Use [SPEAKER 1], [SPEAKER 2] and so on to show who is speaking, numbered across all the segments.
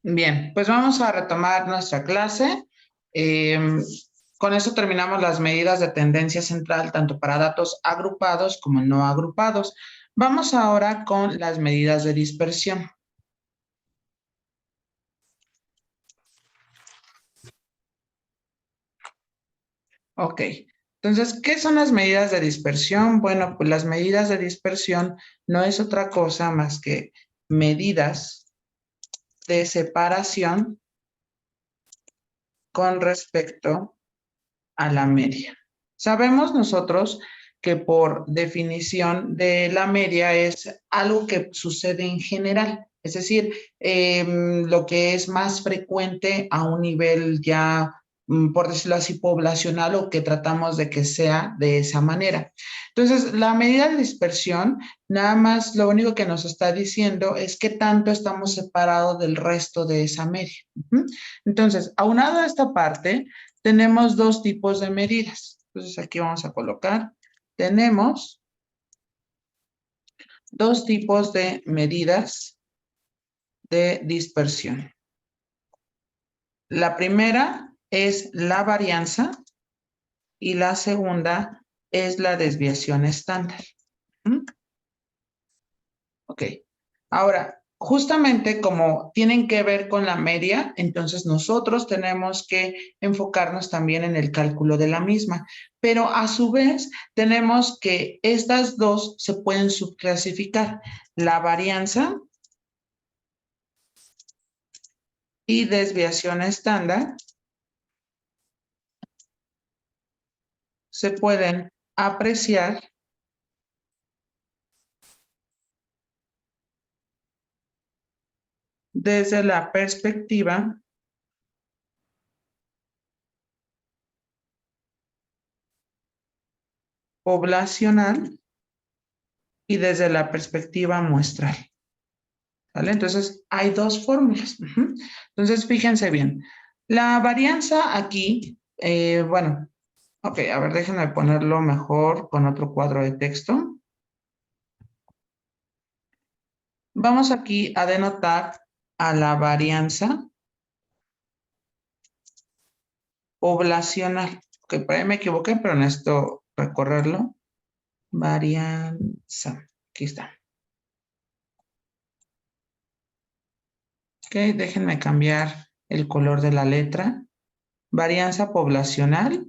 [SPEAKER 1] Bien, pues vamos a retomar nuestra clase. Eh, con eso terminamos las medidas de tendencia central, tanto para datos agrupados como no agrupados. Vamos ahora con las medidas de dispersión. Ok, entonces, ¿qué son las medidas de dispersión? Bueno, pues las medidas de dispersión no es otra cosa más que medidas de separación con respecto a la media. Sabemos nosotros que por definición de la media es algo que sucede en general, es decir, lo que es más frecuente a un nivel ya, por decirlo así, poblacional o que tratamos de que sea de esa manera. Entonces, la medida de dispersión, nada más lo único que nos está diciendo es qué tanto estamos separados del resto de esa media. Entonces, aunado a esta parte, tenemos dos tipos de medidas. Entonces, aquí vamos a colocar, tenemos dos tipos de medidas de dispersión. La primera es la varianza y la segunda es la desviación estándar. Ok. Ahora, justamente como tienen que ver con la media, entonces nosotros tenemos que enfocarnos también en el cálculo de la misma, pero a su vez tenemos que estas dos se pueden subclasificar, la varianza y desviación estándar se pueden apreciar desde la perspectiva poblacional y desde la perspectiva muestral. ¿Vale? Entonces, hay dos fórmulas. Entonces, fíjense bien. La varianza aquí, bueno, ok, a ver, déjenme ponerlo mejor con otro cuadro de texto. Vamos aquí a denotar a la varianza poblacional. Ok, por ahí me equivoqué, pero necesito recorrerlo. Varianza. Aquí está. Ok, déjenme cambiar el color de la letra. Varianza poblacional.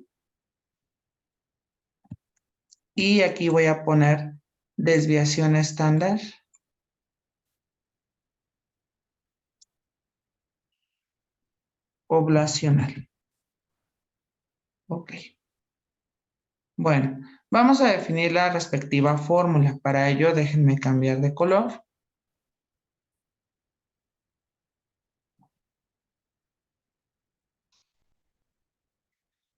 [SPEAKER 1] Y aquí voy a poner desviación estándar. Poblacional. Ok. Bueno, vamos a definir la respectiva fórmula. Para ello, déjenme cambiar de color.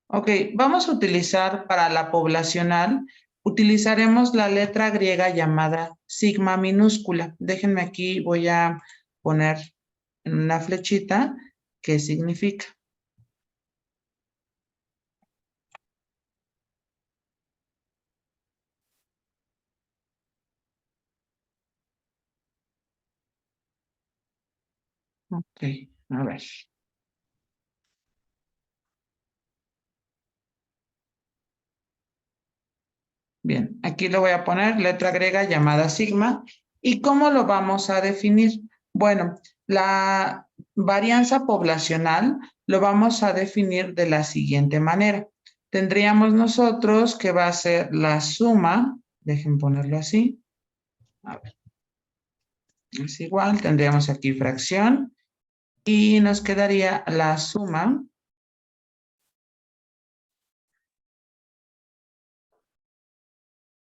[SPEAKER 1] Ok, vamos a utilizar para la poblacional, utilizaremos la letra griega llamada sigma minúscula. Déjenme aquí, voy a poner en una flechita qué significa. Ok, a ver. Bien, aquí le voy a poner letra griega llamada sigma. ¿Y cómo lo vamos a definir? Bueno, la varianza poblacional lo vamos a definir de la siguiente manera. Tendríamos nosotros que va a ser la suma, dejen ponerlo así, a ver, es igual, tendríamos aquí fracción y nos quedaría la suma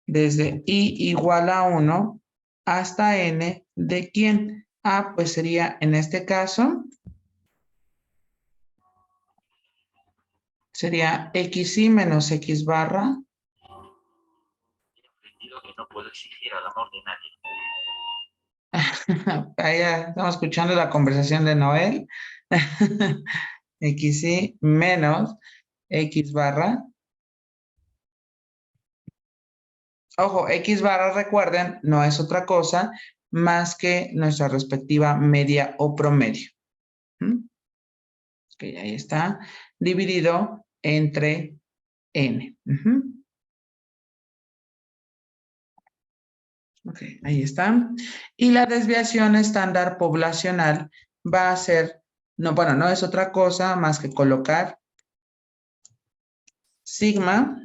[SPEAKER 1] desde i igual a 1 hasta n de quién. Ah, pues sería en este caso, sería xi menos x barra. No puedo exigir al amor de nadie. Ahí estamos escuchando la conversación de Noel. xi menos x barra. Ojo, x barra, recuerden, no es otra cosa más que nuestra respectiva media o promedio. Ok, ahí está. Dividido entre n. Ok, ahí está. Y la desviación estándar poblacional va a ser, no, bueno, no es otra cosa más que colocar sigma,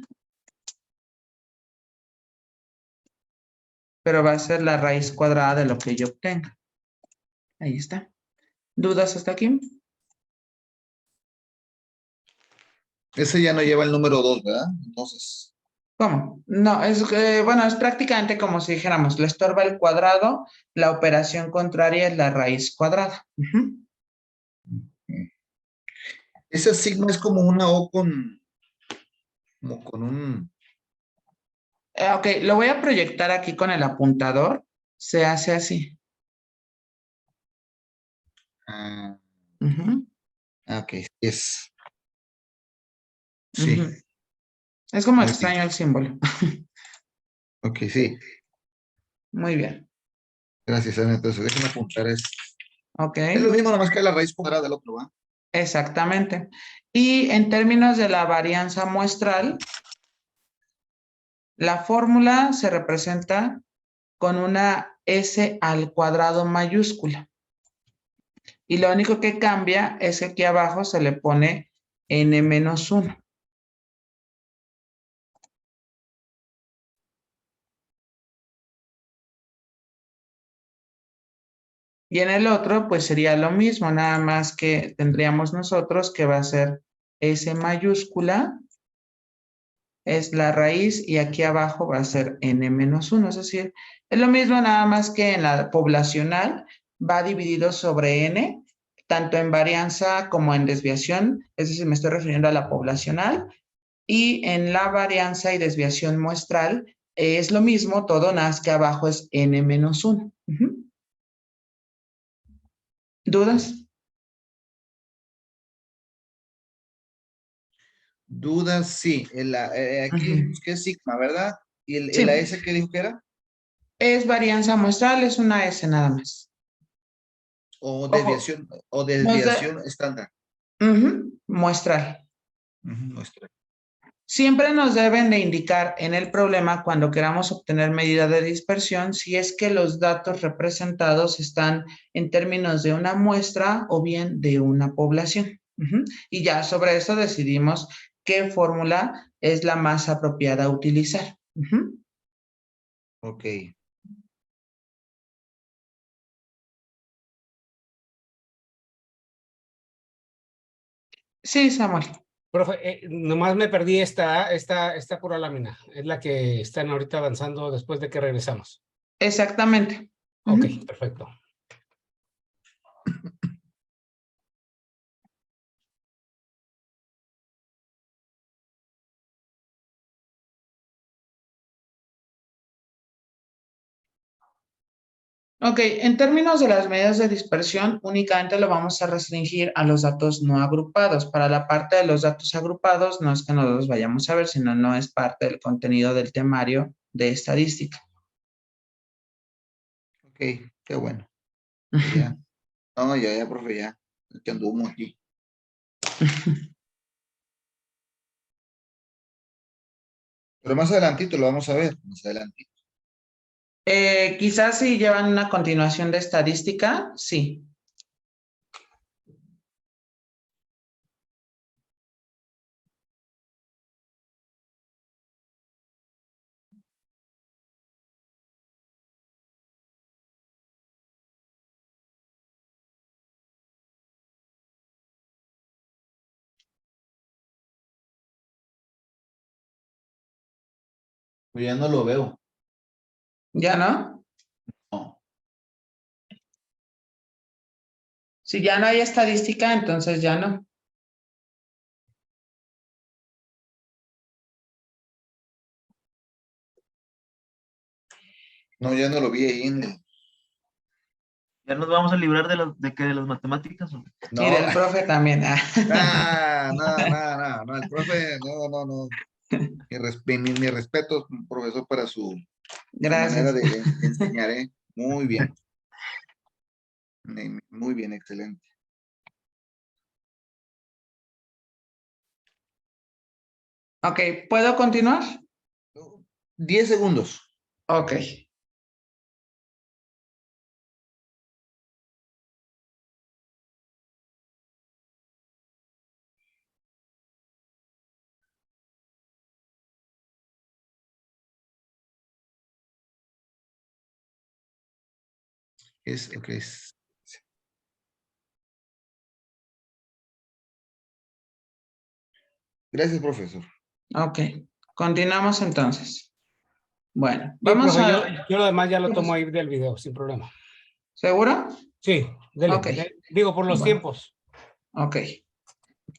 [SPEAKER 1] pero va a ser la raíz cuadrada de lo que yo obtenga. Ahí está. ¿Dudas hasta aquí?
[SPEAKER 2] Ese ya no lleva el número 2, ¿verdad? Entonces.
[SPEAKER 1] ¿Cómo? No, bueno, es prácticamente como si dijéramos, le estorba el cuadrado, la operación contraria es la raíz cuadrada.
[SPEAKER 2] Ese sigma es como una O como con un.
[SPEAKER 1] Ok, lo voy a proyectar aquí con el apuntador. Se hace así.
[SPEAKER 2] Ah,
[SPEAKER 1] Ujú,
[SPEAKER 2] ok, es. Sí,
[SPEAKER 1] ujú. Es como
[SPEAKER 2] muy bien.
[SPEAKER 1] extraño el símbolo.
[SPEAKER 2] Ok, sí.
[SPEAKER 1] Muy bien.
[SPEAKER 2] Gracias, Ana. Entonces, déjame apuntar eso.
[SPEAKER 1] Ok,
[SPEAKER 2] Es lo mismo, nomás que la raíz cuadrada del otro, ¿va?
[SPEAKER 1] exactamente. Y en términos de la varianza muestral, la fórmula se representa con una S al cuadrado mayúscula. Y lo único que cambia es que aquí abajo se le pone n-1. Y en el otro, pues sería lo mismo, nada más que tendríamos nosotros que va a ser S mayúscula, es la raíz, y aquí abajo va a ser n-1. Es decir, es lo mismo, nada más que en la poblacional va dividido sobre n, tanto en varianza como en desviación, es decir, me estoy refiriendo a la poblacional, y en la varianza y desviación muestral es lo mismo, todo, nada más que abajo es n-1. ¿Dudas?
[SPEAKER 2] Dudas, sí. Aquí dijimos que es sigma, ¿verdad? ¿Y la
[SPEAKER 1] Sí,
[SPEAKER 2] S que dijo que era?
[SPEAKER 1] es varianza muestral, es una S nada más. Ojo,
[SPEAKER 2] O
[SPEAKER 1] no es de
[SPEAKER 2] desviación estándar.
[SPEAKER 1] muestral.
[SPEAKER 2] Nuestra.
[SPEAKER 1] Siempre nos deben de indicar en el problema cuando queramos obtener medida de dispersión si es que los datos representados están en términos de una muestra o bien de una población. Y ya sobre eso decidimos qué fórmula es la más apropiada a utilizar.
[SPEAKER 2] Ok.
[SPEAKER 1] Sí, Samuel.
[SPEAKER 3] Profe, nomás me perdí esta pura lámina. Es la que están ahorita avanzando después de que regresamos.
[SPEAKER 1] Exactamente.
[SPEAKER 3] Ok, perfecto.
[SPEAKER 1] Ok, en términos de las medidas de dispersión, únicamente lo vamos a restringir a los datos no agrupados. Para la parte de los datos agrupados, no es que no los vayamos a ver, sino no es parte del contenido del temario de estadística.
[SPEAKER 2] Ok, qué bueno. Ya. No, ya, profe, ya. Que anduvo aquí. Pero más adelantito lo vamos a ver. Más adelantito.
[SPEAKER 1] Quizás si llevan una continuación de estadística, sí.
[SPEAKER 2] Pues ya no lo veo.
[SPEAKER 1] ¿Ya no?
[SPEAKER 2] No.
[SPEAKER 1] Si ya no hay estadística, entonces ya no.
[SPEAKER 2] No, ya no lo vi ahí
[SPEAKER 4] ¿Ya nos vamos a librar de las matemáticas? ¿O?
[SPEAKER 1] Y
[SPEAKER 2] No.
[SPEAKER 1] del profe también.
[SPEAKER 2] No. El profe, no. Mi respeto, profesor, para su manera
[SPEAKER 1] Gracias.
[SPEAKER 2] de enseñar, ¿eh? Muy bien. Muy bien, excelente.
[SPEAKER 1] Ok, ¿puedo continuar?
[SPEAKER 2] 10 segundos.
[SPEAKER 1] Ok.
[SPEAKER 2] Ok. Gracias, profesor.
[SPEAKER 1] Ok, continuamos entonces. Bueno,
[SPEAKER 3] Sí,
[SPEAKER 1] vamos
[SPEAKER 3] profe,
[SPEAKER 1] a...
[SPEAKER 3] yo lo demás ya lo tomo ahí del video, sin problema.
[SPEAKER 1] ¿Seguro?
[SPEAKER 3] Sí, dele.
[SPEAKER 1] Ok.
[SPEAKER 3] Digo, por los
[SPEAKER 1] Bueno.
[SPEAKER 3] tiempos.
[SPEAKER 1] Ok,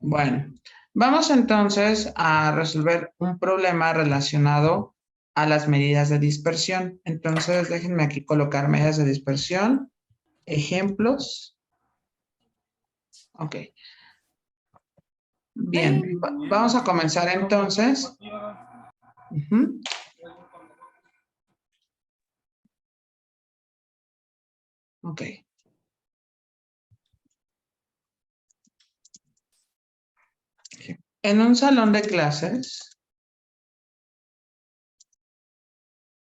[SPEAKER 1] bueno. Vamos entonces a resolver un problema relacionado a las medidas de dispersión. Entonces, déjenme aquí colocar medidas de dispersión, ejemplos. Ok, bien. Vamos a comenzar entonces. Ujú. Ok. En un salón de clases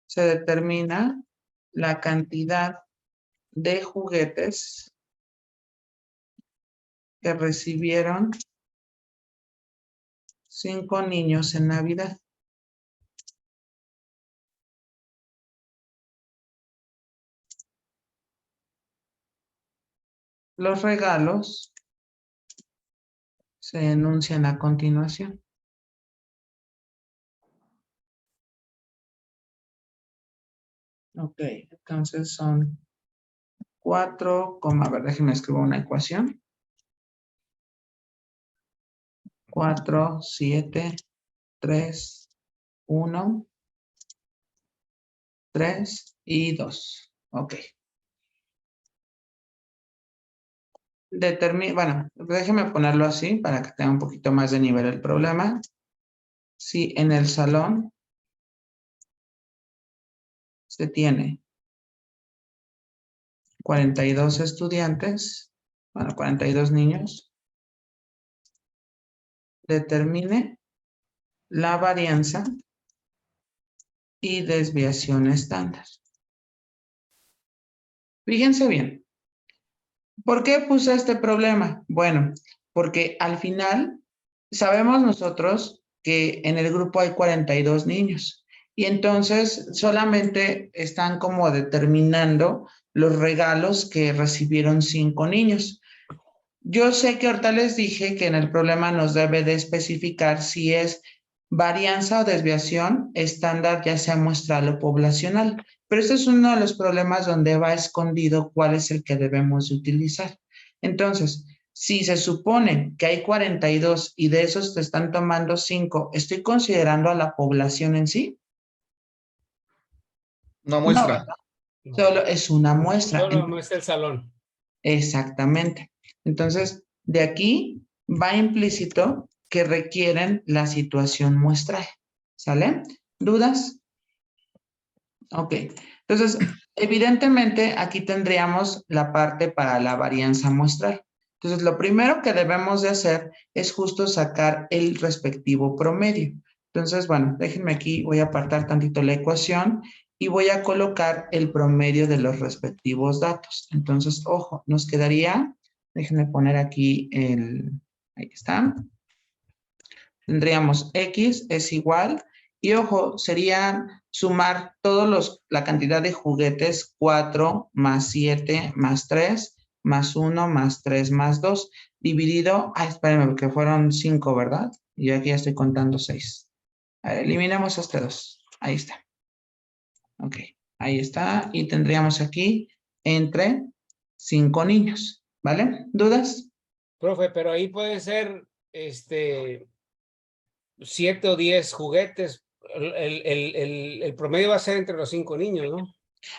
[SPEAKER 1] se determina la cantidad de juguetes que recibieron 5 niños en Navidad. Los regalos se enuncian a continuación. Ok, entonces son 4, a ver, déjenme escribir una ecuación. 4, 7, 3, 1, 3 y 2. Ok. Bueno, déjenme ponerlo así para que tenga un poquito más de nivel el problema. Si en el salón se tiene 42 estudiantes, bueno, 42 niños, determine la varianza y desviación estándar. Fíjense bien. ¿Por qué puse este problema? Bueno, porque al final sabemos nosotros que en el grupo hay 42 niños y entonces solamente están como determinando los regalos que recibieron 5 niños. Yo sé que ahorita les dije que en el problema nos debe de especificar si es varianza o desviación estándar, ya sea muestral o poblacional. Pero este es uno de los problemas donde va escondido cuál es el que debemos de utilizar. Entonces, si se supone que hay 42 y de esos te están tomando 5, ¿estoy considerando a la población en sí?
[SPEAKER 2] Una
[SPEAKER 1] No,
[SPEAKER 2] muestra.
[SPEAKER 1] ¿verdad? Solo es una muestra.
[SPEAKER 3] Solo muestra el salón.
[SPEAKER 1] Exactamente. Entonces, de aquí va implícito que requieren la situación muestral. ¿Sale? ¿Dudas? Ok. Entonces, evidentemente aquí tendríamos la parte para la varianza muestral. Entonces, lo primero que debemos de hacer es justo sacar el respectivo promedio. Entonces, bueno, déjenme aquí, voy a apartar tantito la ecuación y voy a colocar el promedio de los respectivos datos. Entonces, ojo, nos quedaría, déjenme poner aquí ahí está. Tendríamos X es igual, y ojo, sería sumar la cantidad de juguetes 4 más 7 más 3 más 1 más 3 más 2 dividido, espérenme, porque fueron 5, ¿verdad? Y yo aquí ya estoy contando 6. A ver, eliminamos este 2. Ahí está. Ok, ahí está. Y tendríamos aquí entre 5 niños, ¿vale? ¿Dudas?
[SPEAKER 3] Profe, pero ahí puede ser 7 o 10 juguetes. El promedio va a ser entre los 5 niños, ¿no?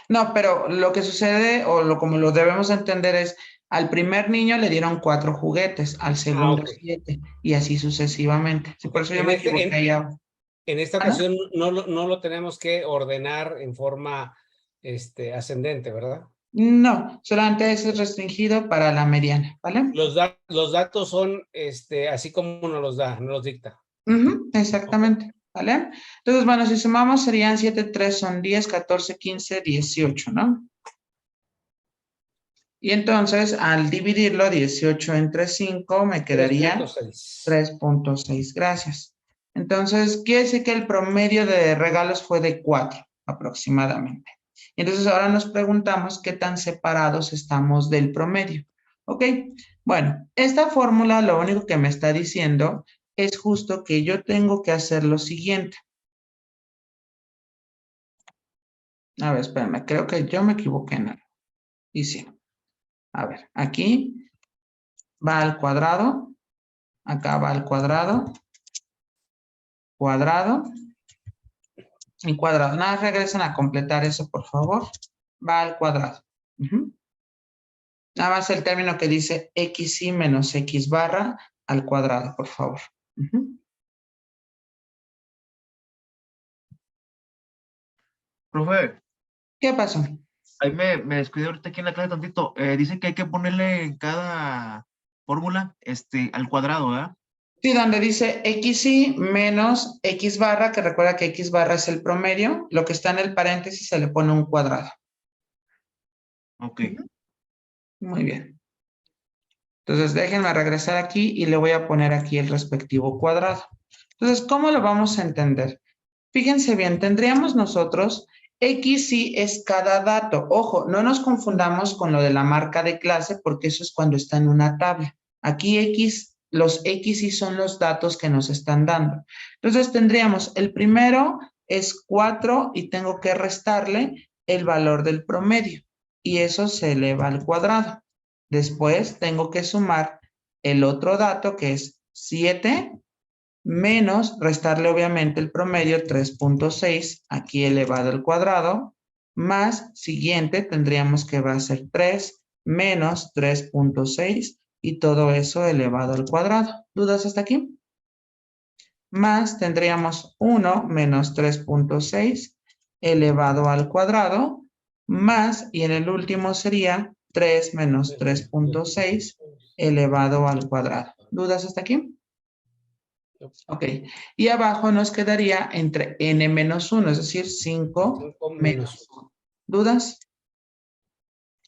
[SPEAKER 1] No, pero lo que sucede como lo debemos entender es, al primer niño le dieron 4 juguetes, al segundo
[SPEAKER 3] Ok.
[SPEAKER 1] 7 y así sucesivamente. Sí, por eso yo me equivoqué allá.
[SPEAKER 3] En esta
[SPEAKER 1] ¿Ah, no?
[SPEAKER 3] ocasión no lo tenemos que ordenar en forma ascendente, ¿verdad?
[SPEAKER 1] No, solamente es restringido para la mediana, ¿vale?
[SPEAKER 3] Los datos son así como nos los dicta.
[SPEAKER 1] Exactamente, ¿vale? Entonces, bueno, si sumamos serían 7, 3 son 10, 14, 15, 18, ¿no? Y entonces, al dividirlo 18 entre 5, me quedaría
[SPEAKER 3] 3.6.
[SPEAKER 1] 3.6. Gracias. Entonces, quiere decir que el promedio de regalos fue de 4 aproximadamente. Entonces, ahora nos preguntamos qué tan separados estamos del promedio. ¿Ok? Bueno, esta fórmula lo único que me está diciendo es justo que yo tengo que hacer lo siguiente. A ver, espérame, creo que yo me equivoqué en algo. Y sí. A ver, aquí va al cuadrado, acá va al cuadrado, cuadrado y cuadrado. Nada, regresen a completar eso, por favor. Va al cuadrado. Nada más el término que dice xy menos x barra al cuadrado, por favor.
[SPEAKER 4] Profe,
[SPEAKER 1] ¿Qué pasó?
[SPEAKER 4] ahí me descuidé ahorita aquí en la clase tantito. Dice que hay que ponerle en cada fórmula al cuadrado, ¿verdad?
[SPEAKER 1] Sí, donde dice xy menos x barra, que recuerda que x barra es el promedio, lo que está en el paréntesis se le pone un cuadrado.
[SPEAKER 4] Ok.
[SPEAKER 1] Muy bien. Entonces, déjenme regresar aquí y le voy a poner aquí el respectivo cuadrado. Entonces, ¿cómo lo vamos a entender? Fíjense bien, tendríamos nosotros xy es cada dato. Ojo, no nos confundamos con lo de la marca de clase porque eso es cuando está en una tabla. Aquí los xy son los datos que nos están dando. Entonces, tendríamos el primero es 4 y tengo que restarle el valor del promedio y eso se eleva al cuadrado. Después tengo que sumar el otro dato que es 7 menos restarle obviamente el promedio 3.6 aquí elevado al cuadrado, más siguiente tendríamos que va a ser 3 menos 3.6 y todo eso elevado al cuadrado. ¿Dudas hasta aquí? Más tendríamos 1 menos 3.6 elevado al cuadrado, más, y en el último sería 3 menos 3.6 elevado al cuadrado. ¿Dudas hasta aquí? Ok. Y abajo nos quedaría entre n menos 1, es decir, 5
[SPEAKER 3] 5
[SPEAKER 1] menos
[SPEAKER 3] menos
[SPEAKER 1] 1. ¿Dudas?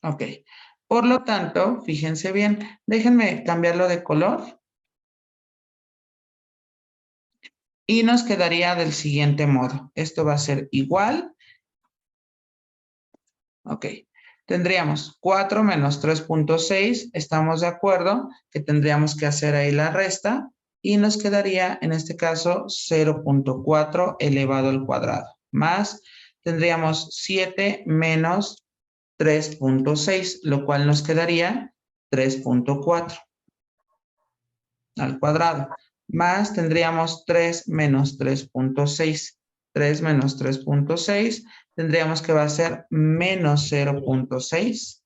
[SPEAKER 1] Ok. Por lo tanto, fíjense bien, déjenme cambiarlo de color. Y nos quedaría del siguiente modo. Esto va a ser igual. Ok. Tendríamos 4 menos 3.6. Estamos de acuerdo que tendríamos que hacer ahí la resta. Y nos quedaría, en este caso, 0.4 elevado al cuadrado. Más, tendríamos 7 menos 3.6, lo cual nos quedaría 3.4 al cuadrado. Más tendríamos 3 menos 3.6. 3 menos 3.6 tendríamos que va a ser menos 0.6.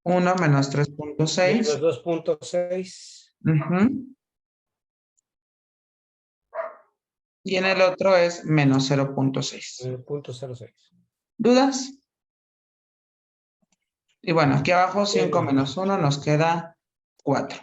[SPEAKER 1] 1 menos 3.6.
[SPEAKER 3] menos 2.6.
[SPEAKER 1] Y en el otro es menos 0.6.
[SPEAKER 3] 0.06.
[SPEAKER 1] ¿Dudas? Y bueno, aquí abajo 5 menos 1 nos queda 4.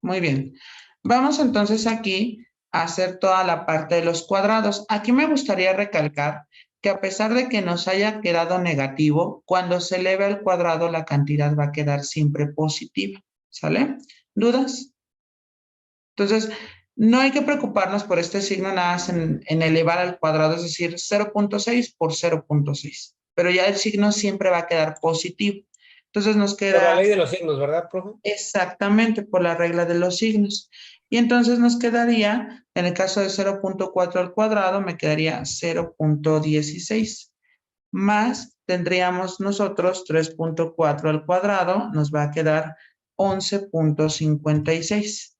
[SPEAKER 1] Muy bien. Vamos entonces aquí a hacer toda la parte de los cuadrados. Aquí me gustaría recalcar que a pesar de que nos haya quedado negativo, cuando se eleve al cuadrado la cantidad va a quedar siempre positiva. ¿Sale? ¿Dudas? Entonces, no hay que preocuparnos por este signo nada más en elevar al cuadrado, es decir, 0.6 por 0.6. Pero ya el signo siempre va a quedar positivo. Entonces nos queda...
[SPEAKER 3] Por la ley de los signos, ¿verdad, profe?
[SPEAKER 1] Exactamente, por la regla de los signos. Y entonces nos quedaría, en el caso de 0.4 al cuadrado, me quedaría 0.16. Más tendríamos nosotros 3.4 al cuadrado, nos va a quedar 11.56.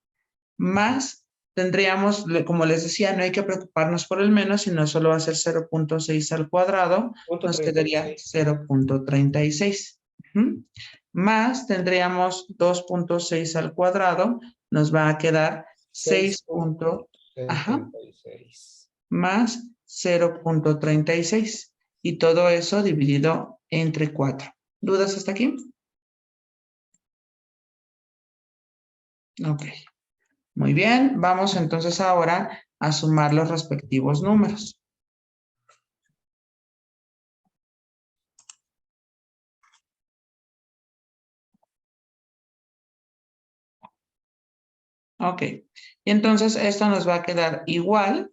[SPEAKER 1] Más tendríamos, como les decía, no hay que preocuparnos por el menos, sino solo va a ser 0.6 al cuadrado, nos quedaría 0.36. Más tendríamos 2.6 al cuadrado, nos va a quedar 6. Más 0.36. Y todo eso dividido entre 4. ¿Dudas hasta aquí? Ok, muy bien. Vamos entonces ahora a sumar los respectivos números. Ok, y entonces esto nos va a quedar igual.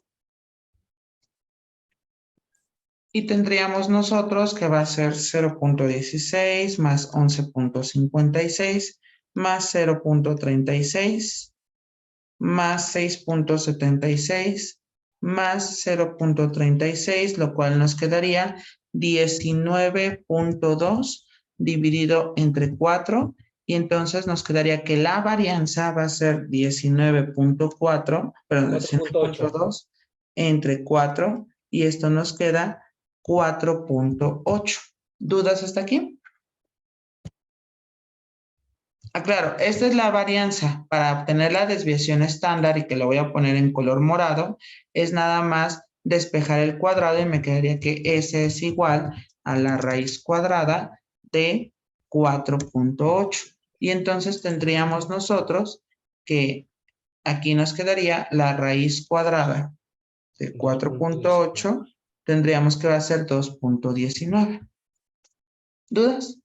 [SPEAKER 1] Y tendríamos nosotros que va a ser 0.16 más 11.56 más 0.36 más 6.76 más 0.36, lo cual nos quedaría 19.2 dividido entre 4. Y entonces nos quedaría que la varianza va a ser 19.4, perdón, 19.2 entre 4. Y esto nos queda 4.8. ¿Dudas hasta aquí? Claro, esta es la varianza. Para obtener la desviación estándar, y que lo voy a poner en color morado, es nada más despejar el cuadrado y me quedaría que S es igual a la raíz cuadrada de 4.8. Y entonces tendríamos nosotros que aquí nos quedaría la raíz cuadrada de 4.8, tendríamos que va a ser 2.19. ¿Dudas?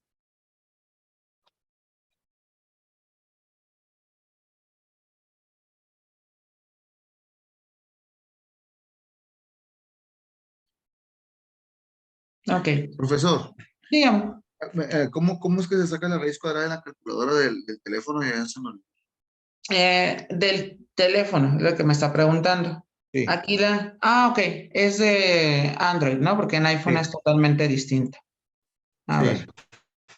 [SPEAKER 1] Ok,
[SPEAKER 2] Profesor,
[SPEAKER 1] dígame.
[SPEAKER 2] ¿cómo es que se saca la raíz cuadrada en la calculadora del teléfono? Ya se me olvidó.
[SPEAKER 1] Del teléfono, es lo que me está preguntando.
[SPEAKER 2] Sí,
[SPEAKER 1] Aquí ok, es de Android, ¿no? Porque en iPhone
[SPEAKER 2] sí,
[SPEAKER 1] es totalmente distinto. A
[SPEAKER 2] sí.
[SPEAKER 1] ver,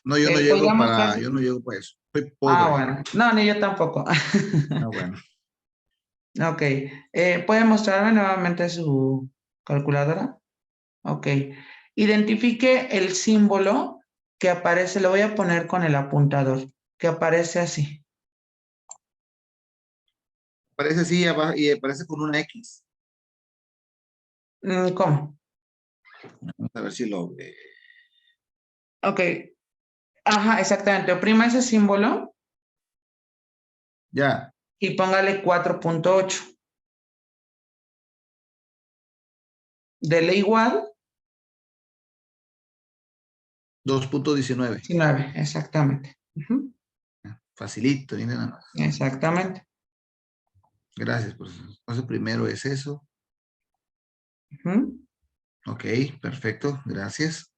[SPEAKER 2] No, yo no
[SPEAKER 1] ¿podría
[SPEAKER 2] llego
[SPEAKER 1] mostrar?
[SPEAKER 2] yo no llego para eso. Soy pobre.
[SPEAKER 1] Bueno, no, ni yo tampoco.
[SPEAKER 2] Ah, bueno.
[SPEAKER 1] Ok, ¿puede mostrarme nuevamente su calculadora? Ok, identifique el símbolo que aparece, lo voy a poner con el apuntador, que aparece así.
[SPEAKER 2] Parece así y aparece con una X.
[SPEAKER 1] ¿Cómo?
[SPEAKER 2] Vamos a ver si lo ve.
[SPEAKER 1] Ok, ajá, exactamente, oprima ese símbolo
[SPEAKER 2] Ya,
[SPEAKER 1] y póngale 4.8. Dele igual,
[SPEAKER 2] 2.19.
[SPEAKER 1] 19, exactamente. Ujú,
[SPEAKER 2] Facilito, ni nada más.
[SPEAKER 1] exactamente.
[SPEAKER 2] Gracias, profesor. Entonces primero es eso.
[SPEAKER 1] Ujú.
[SPEAKER 2] Ok, perfecto, gracias.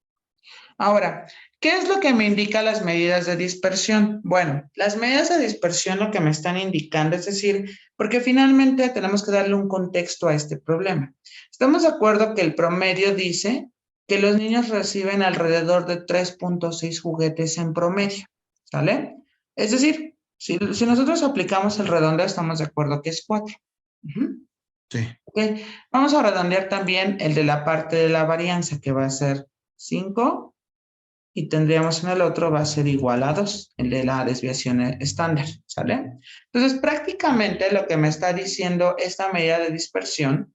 [SPEAKER 1] Ahora, ¿qué es lo que me indica las medidas de dispersión? Bueno, las medidas de dispersión lo que me están indicando, es decir, porque finalmente tenemos que darle un contexto a este problema. Estamos de acuerdo que el promedio dice que los niños reciben alrededor de 3.6 juguetes en promedio, ¿sale? Es decir, si nosotros aplicamos el redondeo, estamos de acuerdo que es 4. Ujú.
[SPEAKER 2] Sí,
[SPEAKER 1] Ok, vamos a redondear también el de la parte de la varianza, que va a ser 5. Y tendríamos en el otro va a ser igual a 2, el de la desviación estándar, ¿sale? Entonces, prácticamente lo que me está diciendo esta medida de dispersión,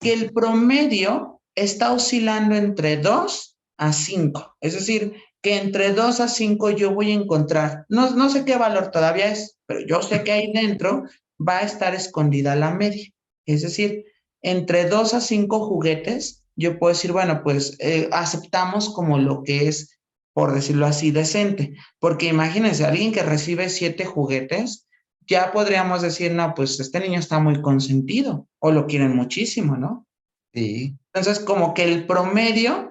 [SPEAKER 1] que el promedio está oscilando entre 2 a 5, es decir, que entre 2 a 5 yo voy a encontrar, no sé qué valor todavía es, pero yo sé que ahí dentro va a estar escondida la media, es decir, entre 2 a 5 juguetes, yo puedo decir, bueno, pues aceptamos como lo que es, por decirlo así, decente, porque imagínense, alguien que recibe 7 juguetes, ya podríamos decir, no, pues este niño está muy consentido o lo quieren muchísimo, ¿no?
[SPEAKER 2] sí,
[SPEAKER 1] Entonces, como que el promedio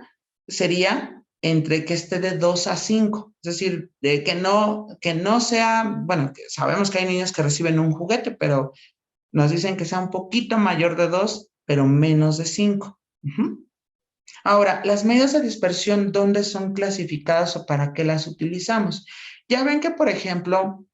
[SPEAKER 1] sería entre que esté de 2 a 5, es decir, de que no sea, bueno, que sabemos que hay niños que reciben un juguete, pero nos dicen que sea un poquito mayor de 2, pero menos de 5. Uh-huh. Ahora, las medidas de dispersión, ¿dónde son clasificadas o para qué las utilizamos? Ya ven que, por ejemplo,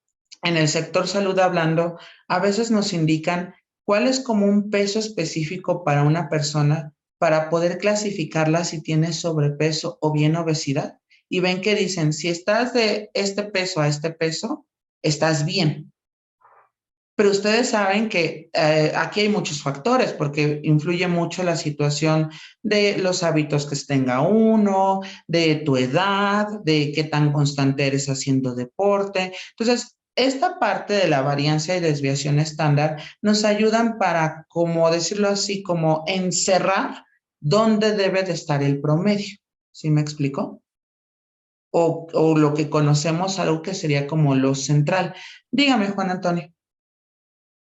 [SPEAKER 1] en el sector salud hablando, a veces nos indican cuál es como un peso específico para una persona para poder clasificarla si tiene sobrepeso o bien obesidad. Y ven que dicen, si estás de este peso a este peso, estás bien. Pero ustedes saben que aquí hay muchos factores porque influye mucho la situación de los hábitos que tenga uno, de tu edad, de qué tan constante eres haciendo deporte. Entonces, esta parte de la varianza y desviación estándar nos ayudan para, como decirlo así, como encerrar dónde debe de estar el promedio. ¿Sí me explico? O lo que conocemos, algo que sería como lo central. Dígame, Juan Antonio.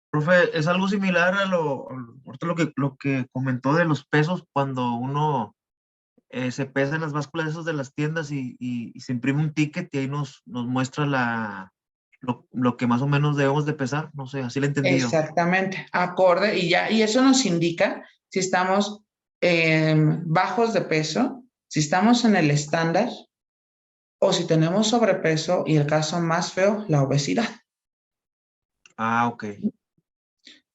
[SPEAKER 4] Profe, es algo similar ahorita lo que comentó de los pesos cuando uno se pesa en las básculas esos de las tiendas y se imprime un ticket y ahí nos muestra lo que más o menos debemos de pesar. No sé, así lo he entendido.
[SPEAKER 1] Exactamente, acorde, y eso nos indica si estamos bajos de peso, si estamos en el estándar, o si tenemos sobrepeso y el caso más feo, la obesidad.
[SPEAKER 4] Ah, ok.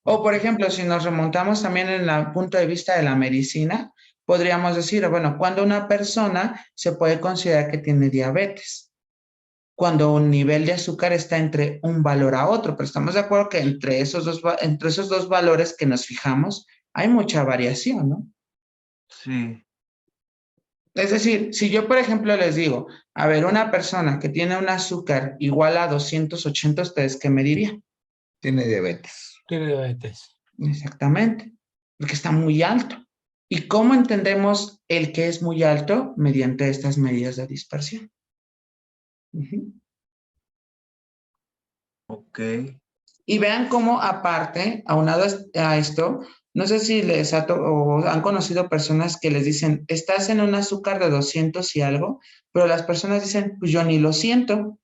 [SPEAKER 1] O por ejemplo, si nos remontamos también en el punto de vista de la medicina, podríamos decir, bueno, cuando una persona se puede considerar que tiene diabetes, cuando un nivel de azúcar está entre un valor a otro, pero estamos de acuerdo que entre esos dos valores que nos fijamos, hay mucha variación, ¿no?
[SPEAKER 4] Sí.
[SPEAKER 1] Es decir, si yo, por ejemplo, les digo, a ver, una persona que tiene un azúcar igual a 280, ¿ustedes qué me dirían?
[SPEAKER 2] Tiene diabetes.
[SPEAKER 3] Tiene diabetes.
[SPEAKER 1] Exactamente, porque está muy alto. ¿Y cómo entendemos el que es muy alto? Mediante estas medidas de dispersión. Ujú.
[SPEAKER 4] Ok.
[SPEAKER 1] Y vean cómo aparte, aunado a esto, no sé si o han conocido personas que les dicen, estás en un azúcar de 200 y algo, pero las personas dicen, pues yo ni lo siento.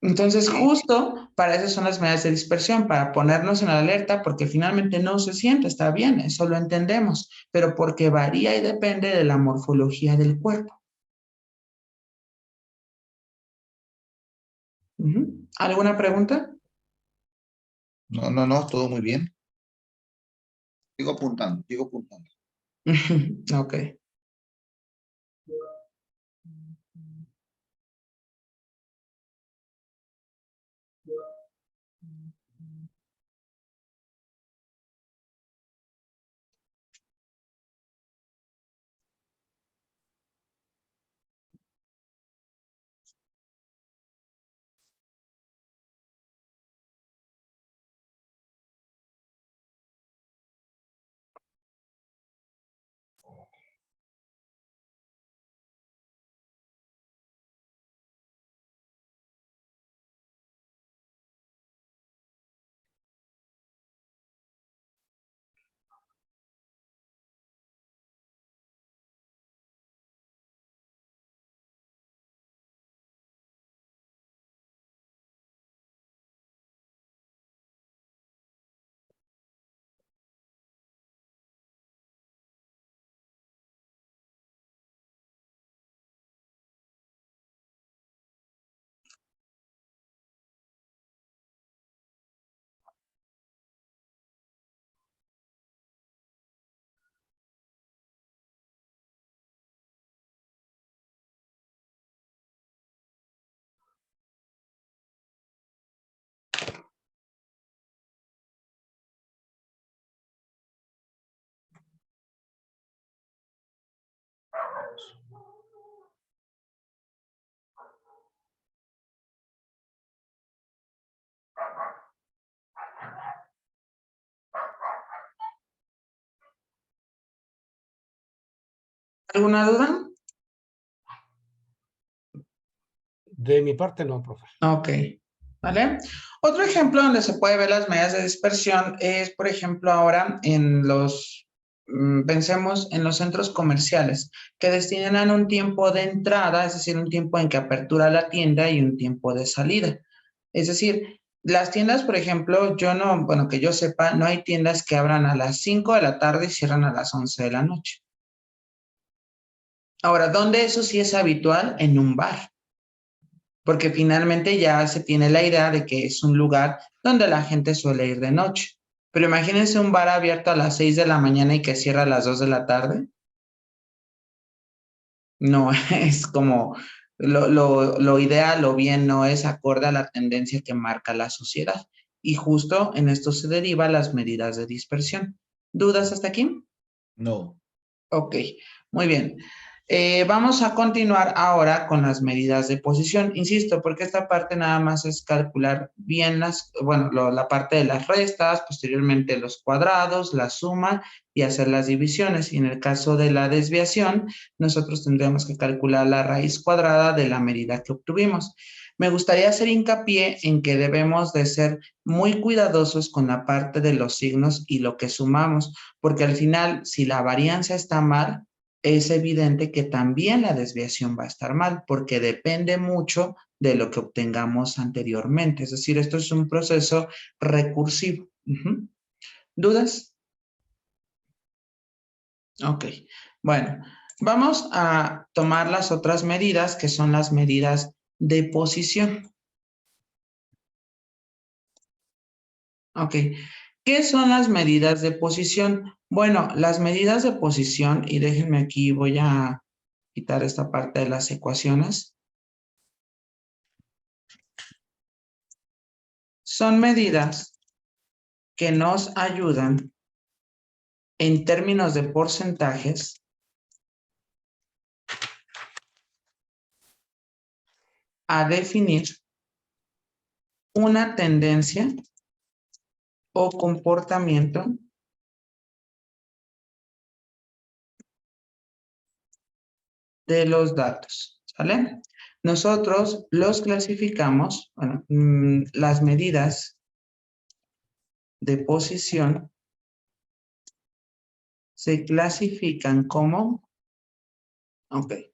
[SPEAKER 1] Entonces,
[SPEAKER 2] Sí.
[SPEAKER 1] justo para eso son las medidas de dispersión, para ponernos en alerta, porque finalmente no se siente, está bien, eso lo entendemos, pero porque varía y depende de la morfología del cuerpo. Ujú. ¿Alguna pregunta?
[SPEAKER 2] No, todo muy bien. Sigo apuntando, sigo apuntando.
[SPEAKER 1] Ok. ¿Alguna duda?
[SPEAKER 3] De mi parte, no, profe.
[SPEAKER 1] Ok, ¿vale? Otro ejemplo donde se puede ver las medidas de dispersión es, por ejemplo, ahora pensemos en los centros comerciales que destinan un tiempo de entrada, es decir, un tiempo en que apertura la tienda y un tiempo de salida. Es decir, las tiendas, por ejemplo, bueno, que yo sepa, no hay tiendas que abran a las 5 de la tarde y cierran a las 11 de la noche. Ahora, ¿dónde eso sí es habitual? En un bar, porque finalmente ya se tiene la idea de que es un lugar donde la gente suele ir de noche. Pero imagínense un bar abierto a las 6 de la mañana y que cierra a las 2 de la tarde. No es como lo ideal o bien no es acorde a la tendencia que marca la sociedad. Y justo en esto se derivan las medidas de dispersión. ¿Dudas hasta aquí?
[SPEAKER 2] No.
[SPEAKER 1] Ok, muy bien. Vamos a continuar ahora con las medidas de posición. Insisto, porque esta parte nada más es calcular bien la parte de las restas, posteriormente los cuadrados, la suma y hacer las divisiones. Y en el caso de la desviación, nosotros tendríamos que calcular la raíz cuadrada de la medida que obtuvimos. Me gustaría hacer hincapié en que debemos de ser muy cuidadosos con la parte de los signos y lo que sumamos, porque al final, si la varianza está mal, es evidente que también la desviación va a estar mal, porque depende mucho de lo que obtengamos anteriormente. Es decir, esto es un proceso recursivo. ¿Dudas? Ok. Bueno, vamos a tomar las otras medidas, que son las medidas de posición. Ok. ¿Qué son las medidas de posición? Bueno, las medidas de posición, y déjenme aquí, voy a quitar esta parte de las ecuaciones. Son medidas que nos ayudan en términos de porcentajes a definir una tendencia o comportamiento de los datos, ¿sale? Nosotros los clasificamos, bueno, las medidas de posición se clasifican como, ok, en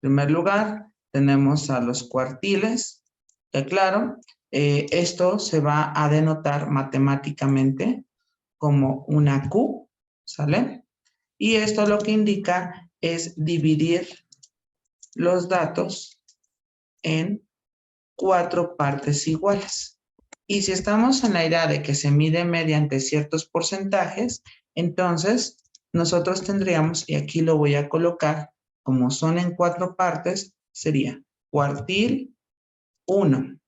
[SPEAKER 1] primer lugar tenemos a los cuartiles, que claro, esto se va a denotar matemáticamente como una Q, ¿sale? Y esto lo que indica es dividir los datos en 4 partes iguales. Y si estamos en la idea de que se mide mediante ciertos porcentajes, entonces nosotros tendríamos, y aquí lo voy a colocar, como son en 4 partes, sería cuartil 1,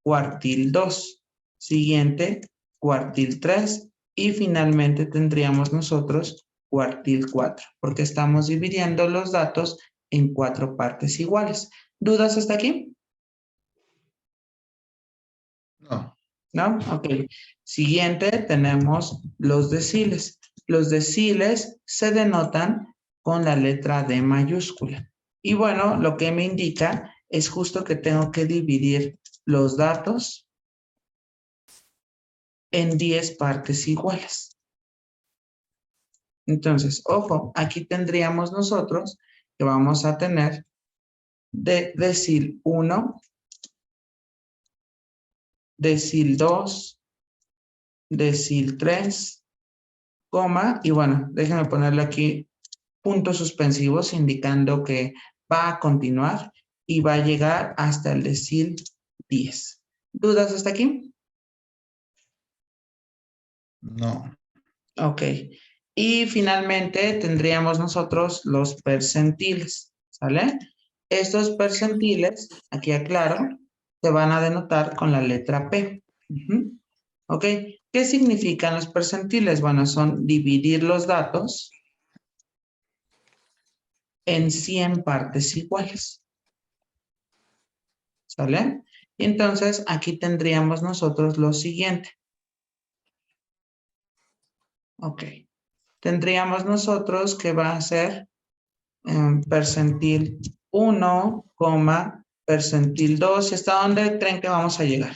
[SPEAKER 1] cuartil 2, siguiente cuartil 3 y finalmente tendríamos nosotros cuartil 4, porque estamos dividiendo los datos en 4 partes iguales. ¿Dudas hasta aquí?
[SPEAKER 2] No.
[SPEAKER 1] ¿No? Ok. Siguiente tenemos los deciles. Los deciles se denotan con la letra D mayúscula. Y bueno, lo que me indica es justo que tengo que dividir los datos en 10 partes iguales. Entonces, ojo, aquí tendríamos nosotros que vamos a tener decil 1, decil 2, decil 3, coma, y bueno, déjenme ponerle aquí puntos suspensivos indicando que va a continuar y va a llegar hasta el decil 10. ¿Dudas hasta aquí?
[SPEAKER 2] No.
[SPEAKER 1] Ok. Y finalmente tendríamos nosotros los percentiles, ¿sale? Estos percentiles, aquí aclaro, se van a denotar con la letra P. Ok. ¿Qué significan los percentiles? Bueno, son dividir los datos en 100 partes iguales. ¿Sale? Entonces, aquí tendríamos nosotros lo siguiente. Ok. Tendríamos nosotros que va a ser percentil 1, percentil 2. ¿Hasta dónde creen que vamos a llegar?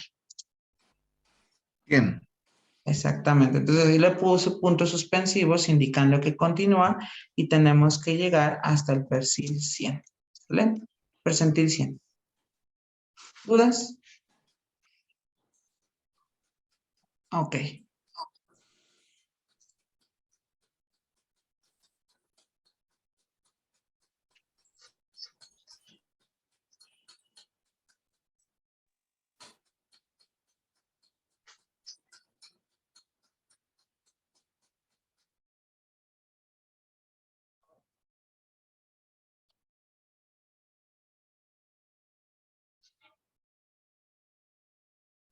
[SPEAKER 2] Bien.
[SPEAKER 1] Exactamente. Entonces, ahí le puse puntos suspensivos indicando que continúa y tenemos que llegar hasta el percentil 100. ¿Sale? Percentil 100. ¿Dudas? Ok.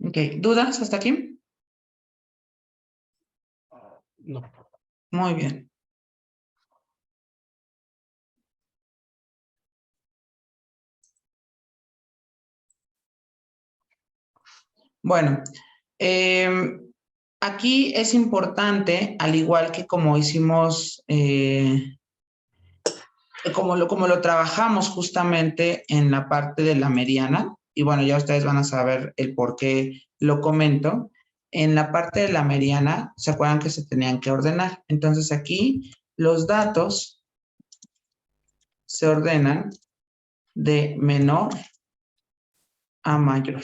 [SPEAKER 1] Ok. ¿Dudas hasta aquí?
[SPEAKER 3] No.
[SPEAKER 1] Muy bien. Bueno, aquí es importante, al igual que como hicimos, como lo trabajamos justamente en la parte de la mediana, y bueno, ya ustedes van a saber el por qué lo comento. En la parte de la mediana, ¿se acuerdan que se tenían que ordenar? Entonces aquí los datos se ordenan de menor a mayor.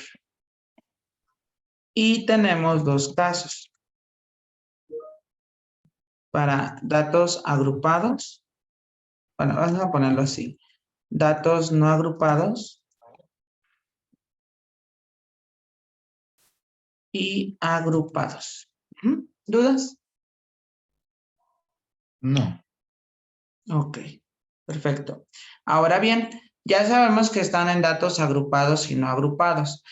[SPEAKER 1] Y tenemos dos casos. Para datos agrupados, bueno, vamos a ponerlo así. Datos no agrupados y agrupados. ¿Dudas?
[SPEAKER 2] No.
[SPEAKER 1] Ok, perfecto. Ahora bien, ya sabemos que están en datos agrupados y no agrupados.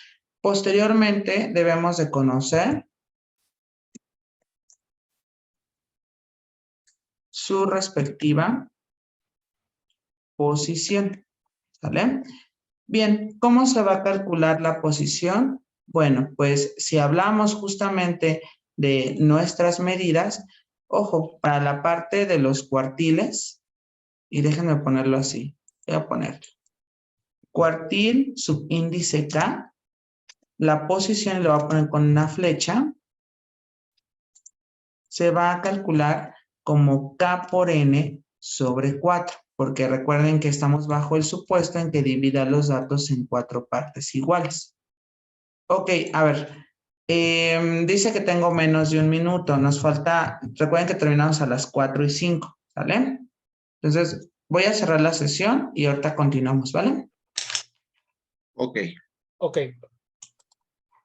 [SPEAKER 1] Posteriormente, debemos de conocer su respectiva posición. ¿Sale? Bien, ¿cómo se va a calcular la posición? Bueno, pues si hablamos justamente de nuestras medidas, ojo, para la parte de los cuartiles, y déjenme ponerlo así, voy a poner cuartil subíndice K, la posición lo voy a poner con una flecha, se va a calcular como K por N sobre 4, porque recuerden que estamos bajo el supuesto en que divida los datos en 4 partes iguales. Ok, a ver, dice que tengo menos de un minuto, nos falta, recuerden que terminamos a las 4:05, ¿vale? Entonces, voy a cerrar la sesión y ahorita continuamos, ¿vale?
[SPEAKER 2] Ok.
[SPEAKER 3] Ok.